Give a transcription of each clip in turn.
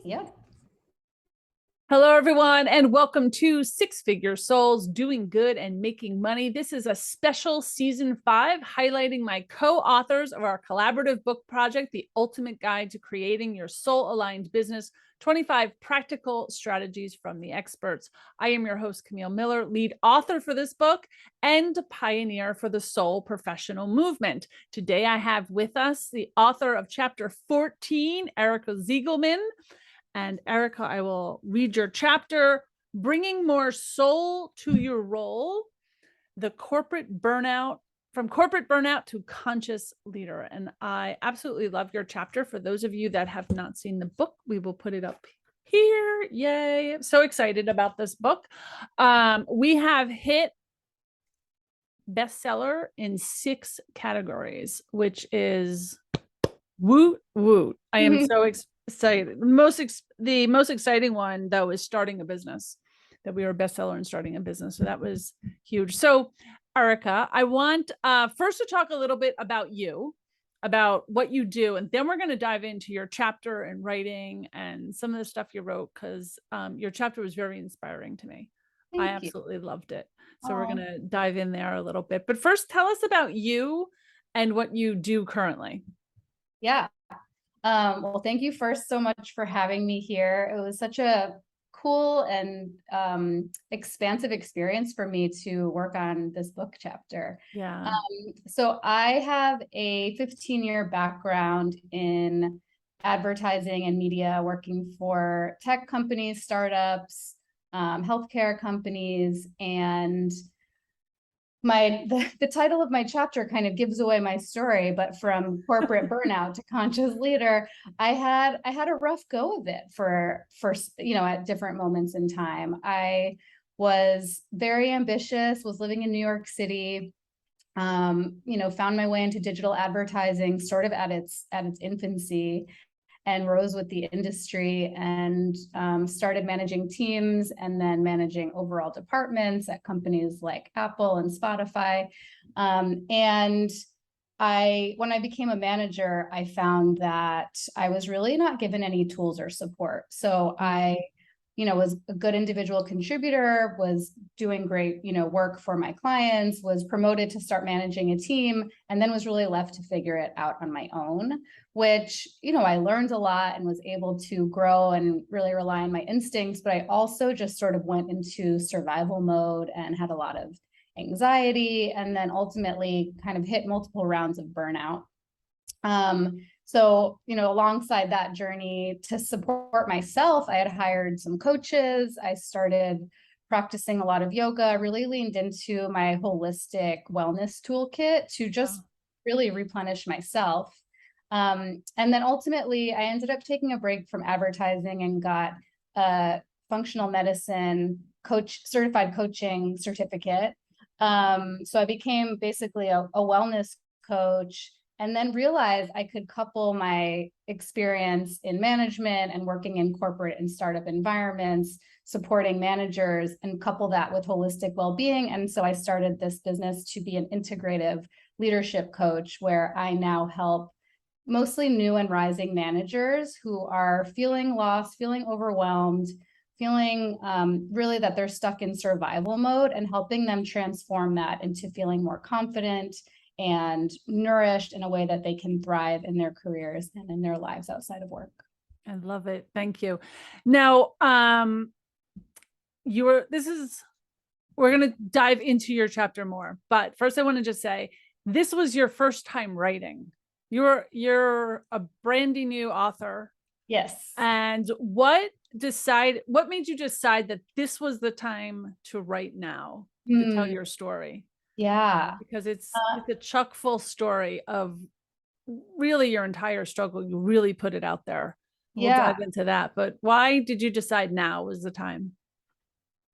Yep. Hello, everyone, and welcome to Six Figure Souls, Doing Good and Making Money. This is a special season 5 highlighting my co-authors of our collaborative book project, The Ultimate Guide to Creating Your Soul-Aligned Business, 25 Practical Strategies from the Experts. I am your host, Camille Miller, lead author for this book and pioneer for the soul professional movement. Today, I have with us the author of chapter 14, Erica Zygelman. And Erica, I will read your chapter, Bringing More Soul to Your Role, the corporate burnout, from corporate burnout to conscious leader. And I absolutely love your chapter. For those of you that have not seen the book, we will put it up here. Yay. I'm so excited about this book. We have hit bestseller in 6 categories, which is woot woot. I am so excited. The most exciting one, though, is starting a business, that we were a bestseller in starting a business. So that was huge. So Erica, I want first to talk a little bit about you, about what you do, and then we're going to dive into your chapter and writing and some of the stuff you wrote, because your chapter was very inspiring to me. I absolutely loved it. So we're going to dive in there a little bit. But first, tell us about you and what you do currently. Yeah. Well, thank you first so much for having me here. It was such a cool and expansive experience for me to work on this book chapter. Yeah. So I have a 15-year background in advertising and media, working for tech companies, startups, healthcare companies, and the title of my chapter kind of gives away my story, but from corporate burnout to conscious leader, I had a rough go of it for at different moments in time. I was very ambitious, was living in New York City, found my way into digital advertising sort of at its infancy, and rose with the industry and started managing teams and then managing overall departments at companies like Apple and Spotify. And when I became a manager, I found that I was really not given any tools or support. So I was a good individual contributor, was doing great, work for my clients, was promoted to start managing a team, and then was really left to figure it out on my own, which, I learned a lot and was able to grow and really rely on my instincts. But I also just sort of went into survival mode and had a lot of anxiety, and then ultimately kind of hit multiple rounds of burnout. So, alongside that journey to support myself, I had hired some coaches. I started practicing a lot of yoga, really leaned into my holistic wellness toolkit to just really replenish myself. And then ultimately, I ended up taking a break from advertising and got a functional medicine certified coaching certificate. So I became basically a wellness coach, and then realized I could couple my experience in management and working in corporate and startup environments, supporting managers, and couple that with holistic well-being. And so I started this business to be an integrative leadership coach, where I now help mostly new and rising managers who are feeling lost, feeling overwhelmed, feeling really that they're stuck in survival mode, and helping them transform that into feeling more confident and nourished in a way that they can thrive in their careers and in their lives outside of work. I love it. Thank you. Now, we're going to dive into your chapter more, but first I want to just say, this was your first time writing. You're a brandy new author. Yes. And what made you decide that this was the time to write now, to tell your story? Yeah. Because it's a chock full story of really your entire struggle. You really put it out there. We'll dive into that. But why did you decide now was the time?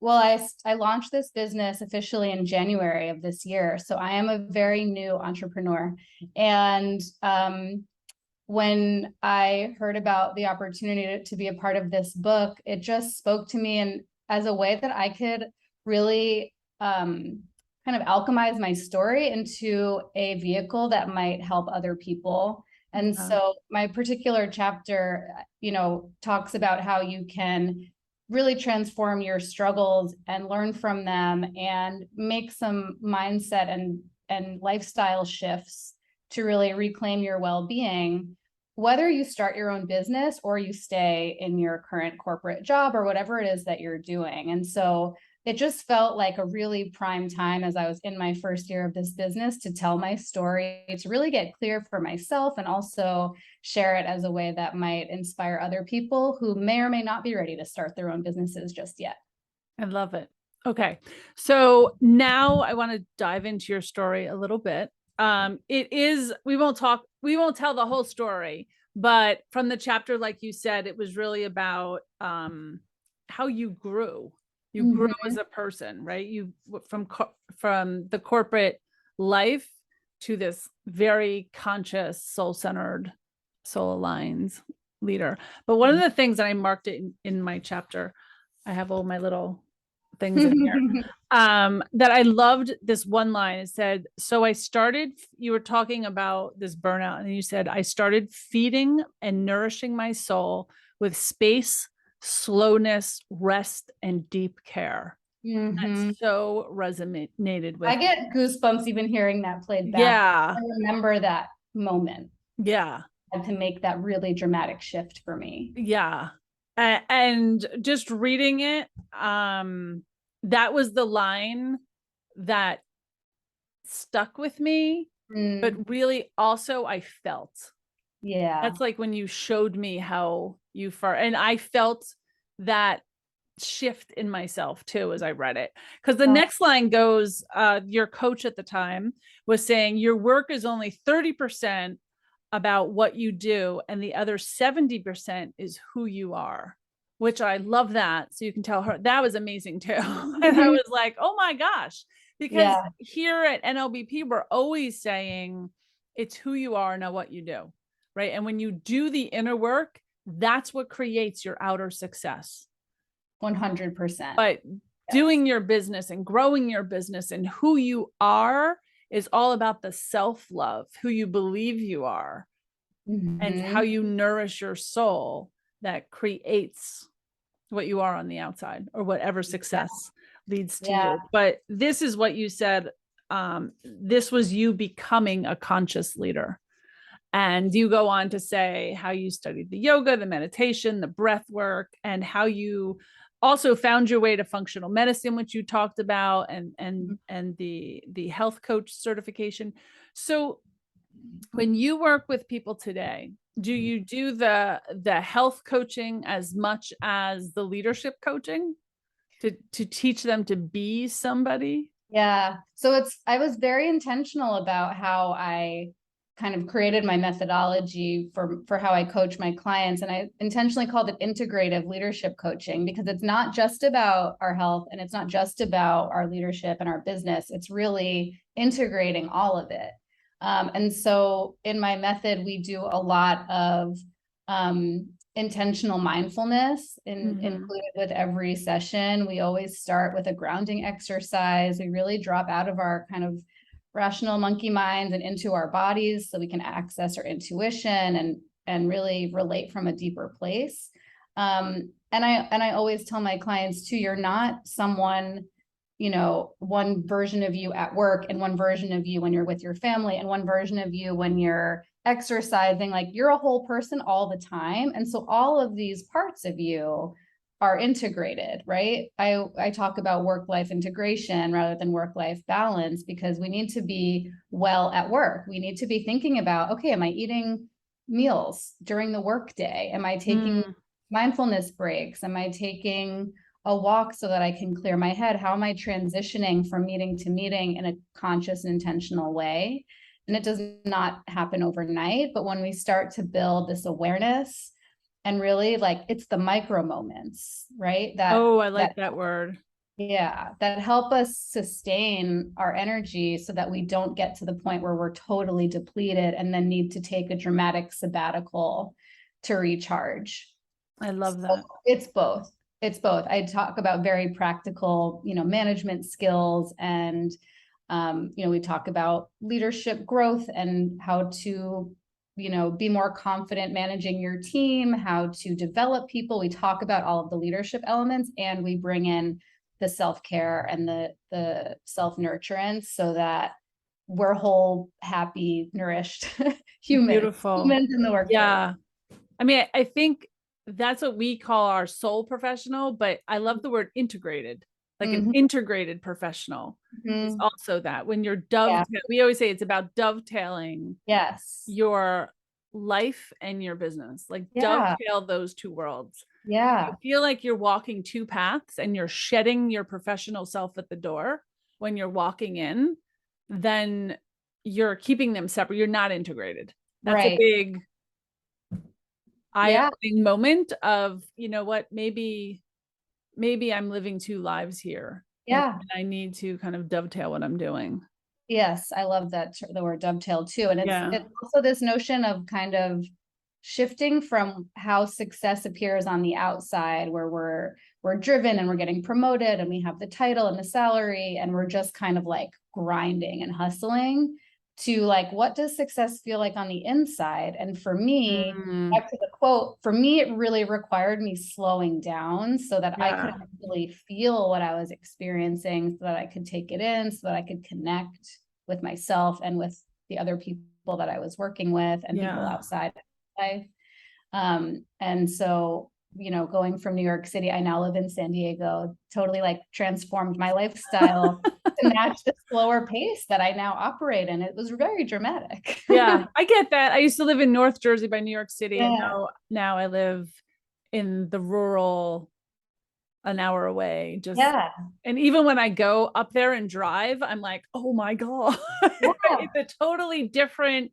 Well, I launched this business officially in January of this year. So I am a very new entrepreneur. And when I heard about the opportunity to be a part of this book, it just spoke to me, and as a way that I could really kind of alchemize my story into a vehicle that might help other people And so my particular chapter, talks about how you can really transform your struggles and learn from them and make some mindset and lifestyle shifts to really reclaim your well-being, whether you start your own business or you stay in your current corporate job or whatever it is that you're doing. And so it just felt like a really prime time as I was in my first year of this business to tell my story, to really get clear for myself and also share it as a way that might inspire other people who may or may not be ready to start their own businesses just yet. I love it. Okay. So now I want to dive into your story a little bit. We won't tell the whole story, but from the chapter, like you said, it was really about how you grew. You grew as a person, right? You from the corporate life to this very conscious, soul-centered, soul-aligned leader. But one of the things that I marked it in my chapter, I have all my little things in here, that I loved this one line. It said, so you were talking about this burnout, and you said, I started feeding and nourishing my soul with space, slowness, rest, and deep care. That so resonated with I get goosebumps even hearing that played back. Yeah. I remember that moment. Yeah. And to make that really dramatic shift for me. Yeah. And just reading it, that was the line that stuck with me, but really also I felt. Yeah. That's like when you showed me how you and I felt that shift in myself too as I read it. Because the next line goes, your coach at the time was saying your work is only 30% about what you do, and the other 70% is who you are, which I love that. So you can tell her that was amazing too. And I was like, oh my gosh, because here at NLBP, we're always saying it's who you are, not what you do. Right. And when you do the inner work, that's what creates your outer success. 100%. But doing your business and growing your business and who you are is all about the self-love, who you believe you are, and how you nourish your soul that creates what you are on the outside, or whatever success leads to you. But this is what you said. This was you becoming a conscious leader. And you go on to say how you studied the yoga, the meditation, the breath work, and how you also found your way to functional medicine, which you talked about, and the health coach certification. So when you work with people today, do you do the health coaching as much as the leadership coaching to teach them to be somebody? Yeah. So I was very intentional about how I kind of created my methodology for how I coach my clients. And I intentionally called it integrative leadership coaching, because it's not just about our health and it's not just about our leadership and our business. It's really integrating all of it. And so in my method, we do a lot of intentional mindfulness included with every session. We always start with a grounding exercise. We really drop out of our kind of rational monkey minds and into our bodies so we can access our intuition and really relate from a deeper place. And I always tell my clients too, you're not someone, one version of you at work and one version of you when you're with your family and one version of you when you're exercising. Like, you're a whole person all the time. And so all of these parts of you are integrated, right? I talk about work-life integration rather than work-life balance, because we need to be well at work. We need to be thinking about, okay, am I eating meals during the workday? Am I taking mindfulness breaks? Am I taking a walk so that I can clear my head? How am I transitioning from meeting to meeting in a conscious and intentional way? And it does not happen overnight, but when we start to build this awareness, and really, like, it's the micro moments, right? I like that word. Yeah, that help us sustain our energy so that we don't get to the point where we're totally depleted and then need to take a dramatic sabbatical to recharge. I love that. It's both. It's both. I talk about very practical, management skills, and we talk about leadership growth and how to be more confident managing your team, how to develop people. We talk about all of the leadership elements, and we bring in the self-care and the self-nurturance so that we're whole, happy, nourished humans in the workplace. Yeah. I mean, I think that's what we call our soul professional, but I love the word integrated, like an integrated professional is also that when you're we always say it's about dovetailing your life and your business, like dovetail those two worlds. Yeah. You feel like you're walking two paths and you're shedding your professional self at the door when you're walking in, then you're keeping them separate. You're not integrated. That's a big eye-opening moment of, you know what, maybe I'm living two lives here. Yeah. And I need to kind of dovetail what I'm doing. Yes, I love that, the word dovetail too. And it's also this notion of kind of shifting from how success appears on the outside, where we're driven and we're getting promoted and we have the title and the salary and we're just kind of like grinding and hustling, to like, what does success feel like on the inside? And for me, back to the quote, for me, it really required me slowing down so that I could actually feel what I was experiencing, so that I could take it in, so that I could connect with myself and with the other people that I was working with and people outside life. And so, going from New York City, I now live in San Diego, totally like transformed my lifestyle to match the slower pace that I now operate in. It was very dramatic. Yeah, I get that. I used to live in North Jersey by New York City, and now I live in the rural, an hour away. And even when I go up there and drive, I'm like, oh my God. It's a totally different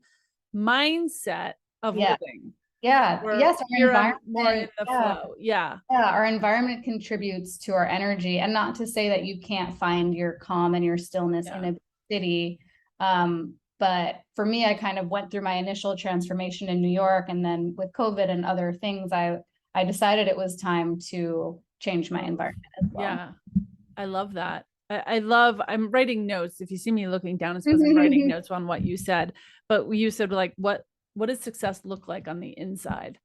mindset of living. Yeah. Yes. Our environment, more in the flow. Yeah. Our environment contributes to our energy, and not to say that you can't find your calm and your stillness in a city. But for me, I kind of went through my initial transformation in New York, and then with COVID and other things, I decided it was time to change my environment as well. Yeah. I love that. I'm writing notes. If you see me looking down, it's because I'm writing notes on what you said. But you said, like, what does success look like on the inside?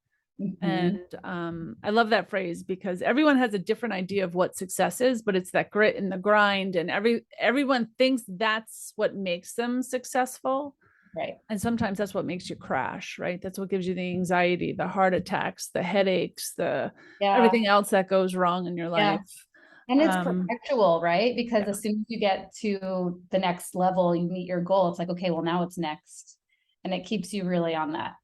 And I love that phrase, because everyone has a different idea of what success is, but it's that grit and the grind, and everyone thinks that's what makes them successful. Right. And sometimes that's what makes you crash, right? That's what gives you the anxiety, the heart attacks, the headaches, everything else that goes wrong in your life. And it's perpetual, right? Because as soon as you get to the next level, you meet your goal, it's like, okay, well, now it's next. And it keeps you really on that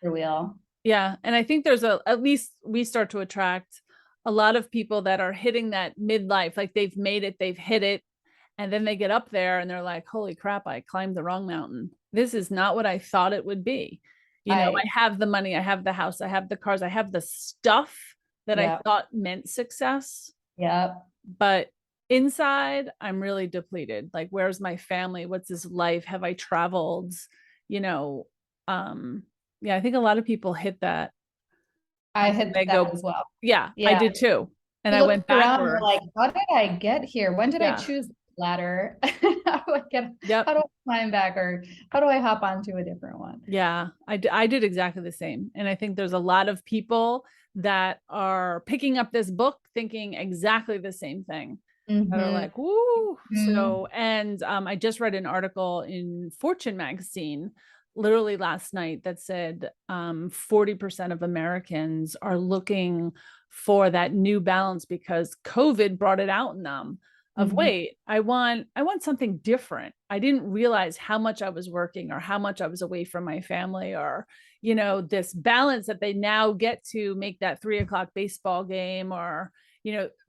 wheel. Yeah. And I think there's at least we start to attract a lot of people that are hitting that midlife, like they've made it, they've hit it. And then they get up there and they're like, holy crap, I climbed the wrong mountain. This is not what I thought it would be. I have the money, I have the house, I have the cars, I have the stuff that I thought meant success. Yeah. But inside, I'm really depleted. Like, where's my family? What's this life? Have I traveled? I think a lot of people hit that. I hit that as well. Yeah, I did too. And I went backwards. Like, how did I get here? When did I choose the ladder? How do I climb back, or how do I hop onto a different one? Yeah, I did exactly the same. And I think there's a lot of people that are picking up this book thinking exactly the same thing. That are like, woo. So, and I just read an article in Fortune magazine literally last night that said 40% of Americans are looking for that new balance because COVID brought it out in them of, wait, I want something different. I didn't realize how much I was working or how much I was away from my family, or, this balance that they now get to make that 3:00 baseball game, or,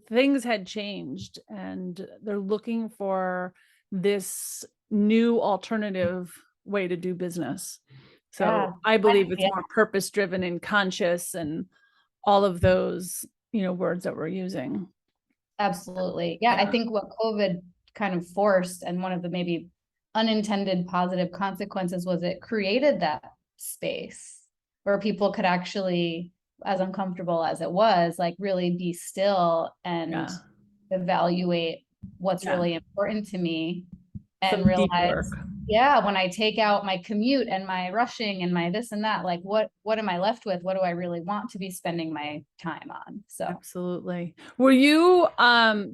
things had changed and they're looking for this new alternative way to do business. So I believe it's more purpose driven and conscious and all of those, words that we're using. Absolutely. Yeah. I think what COVID kind of forced, and one of the maybe unintended positive consequences, was it created that space where people could actually, as uncomfortable as it was, like really be still and evaluate what's really important to me, and realize Yeah, when I take out my commute and my rushing and my this and that, like what am I left with? What do I really want to be spending my time on? So Absolutely. Were you,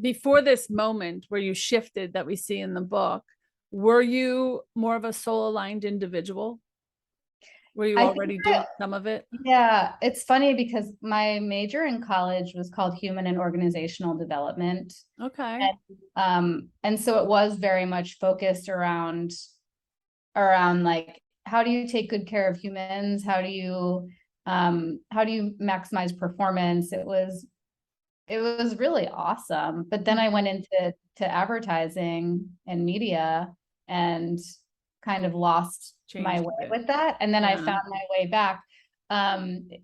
before this moment where you shifted that we see in the book, were you more of a soul aligned individual? Were you I think already doing some of it? yeah, it's funny because my major in college was called Human and Organizational Development. Okay. And so it was very much focused around like how do you take good care of humans? How do you maximize performance? It was really awesome. But then I went into advertising and media and kind of lost my Changed way it. with that. And then I Yeah. found my way back.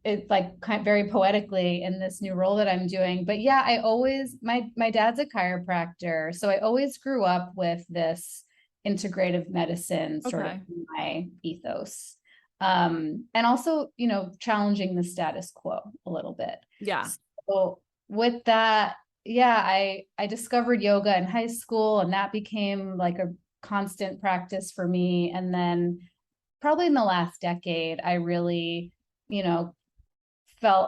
It's like kind of very poetically in this new role that I'm doing. But yeah, I always my dad's a chiropractor. So I always grew up with this integrative medicine sort of Okay. in my ethos. And also, you know, challenging the status quo a little bit. Yeah. So with that, yeah, I discovered yoga in high school, and that became like a constant practice for me. And then probably in the last decade, I really, you know,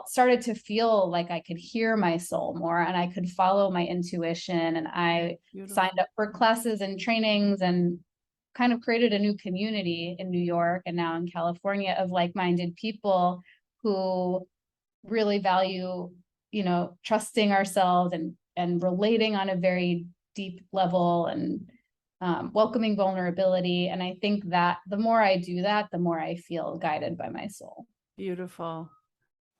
started to feel like I could hear my soul more and I could follow my intuition. And I Beautiful. signed up for classes and trainings and kind of created a new community in New York and now in California of like-minded people who really value, you know, trusting ourselves and relating on a very deep level and welcoming vulnerability. And I think that the more I do that, the more I feel guided by my soul. Beautiful.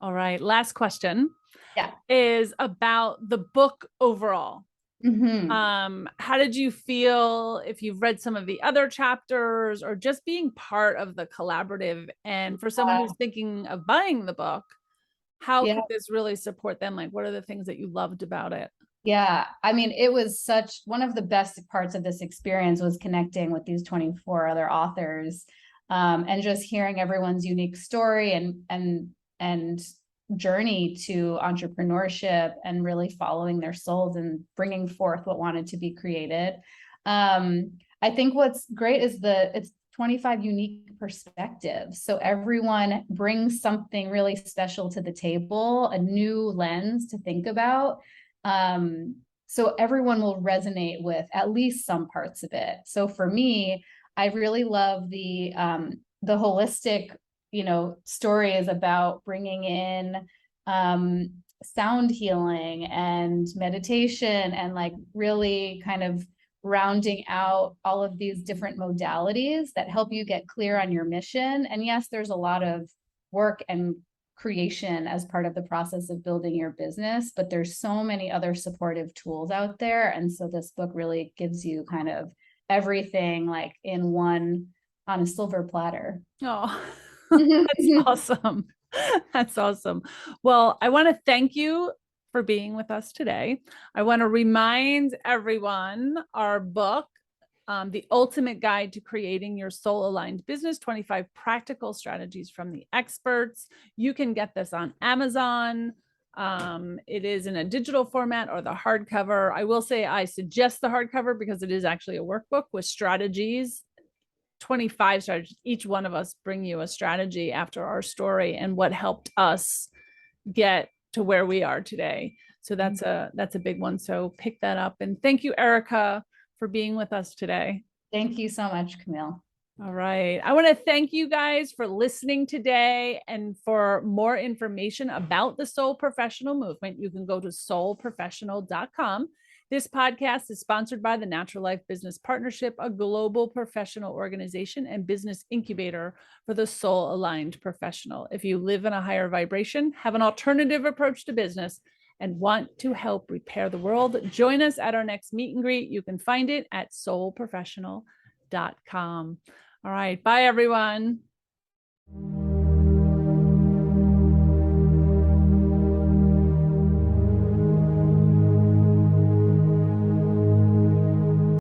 All right. Last question Yeah. is about the book overall. Mm-hmm. How did you feel if you've read some of the other chapters or just being part of the collaborative? And for someone who's thinking of buying the book, how Yeah. could this really support them? Like, what are the things that you loved about it? Yeah. I mean, it was such one of the best parts of this experience was connecting with these 24 other authors, and just hearing everyone's unique story and journey to entrepreneurship and really following their souls and bringing forth what wanted to be created. I think what's great is it's 25 unique perspectives. So everyone brings something really special to the table, a new lens to think about. So everyone will resonate with at least some parts of it. So for me, I really love the holistic, you know, stories about bringing in sound healing and meditation and like really kind of rounding out all of these different modalities that help you get clear on your mission. And yes, there's a lot of work and creation as part of the process of building your business, but there's so many other supportive tools out there. And so this book really gives you kind of everything like in one on a silver platter. Oh, that's awesome. That's awesome. Well, I want to thank you for being with us today. I want to remind everyone our book, The Ultimate Guide to Creating Your Soul Aligned Business, 25 Practical Strategies from the Experts. You can get this on Amazon. It is in a digital format or the hardcover. I will say I suggest the hardcover because it is actually a workbook with strategies, 25 strategies. Each one of us bring you a strategy after our story and what helped us get to where we are today. So that's a big one. So pick that up. And thank you, Erica, for being with us today. Thank you so much, Camille. All right. I want to thank you guys for listening today. And for more information about the Soul Professional movement, you can go to soulprofessional.com. This podcast is sponsored by the Natural Life Business Partnership, a global professional organization and business incubator for the soul aligned professional. If you live in a higher vibration, have an alternative approach to business, and want to help repair the world, join us at our next meet and greet. You can find it at soulprofessional.com. All right. Bye, everyone.